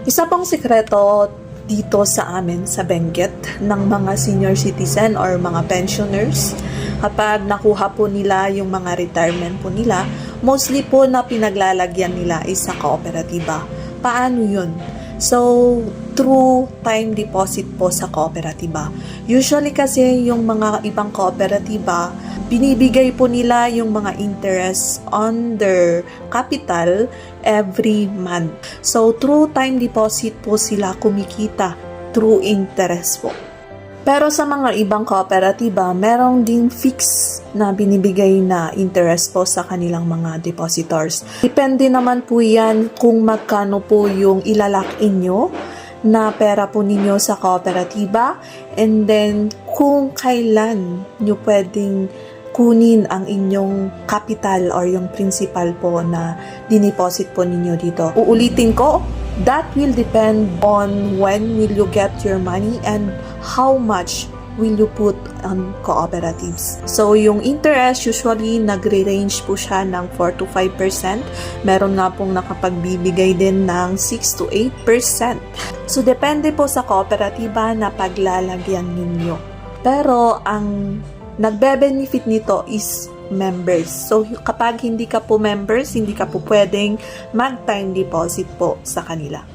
Isa pong sikreto dito sa amin sa Benguet ng mga senior citizen or mga pensioners, kapag nakuha po nila yung mga retirement po nila, mostly po na pinaglalagyan nila is sa kooperatiba. Paano yun? So, through time deposit po sa kooperatiba. Usually kasi yung mga ibang kooperatiba, binibigay po nila yung mga interest on their capital every month. So, through time deposit po sila kumikita through interest po. Pero sa mga ibang kooperatiba, merong ding fix na binibigay na interest po sa kanilang mga depositors. Depende naman po yan kung magkano po yung ilalak inyo na pera po ninyo sa kooperatiba, and then kung kailan nyo pwedeng kunin ang inyong capital or yung principal po na dineposit po ninyo dito. Uulitin ko, that will depend on when will you get your money and how much will you put on cooperatives. So, yung interest, usually, nagre-range po siya ng 4 to 5%. Meron nga pong nakapagbibigay din ng 6 to 8%. So, depende po sa kooperatiba na paglalagyan ninyo. Pero, ang nagbe-benefit nito is members. So, kapag hindi ka po members, hindi ka po pwedeng mag-time deposit po sa kanila.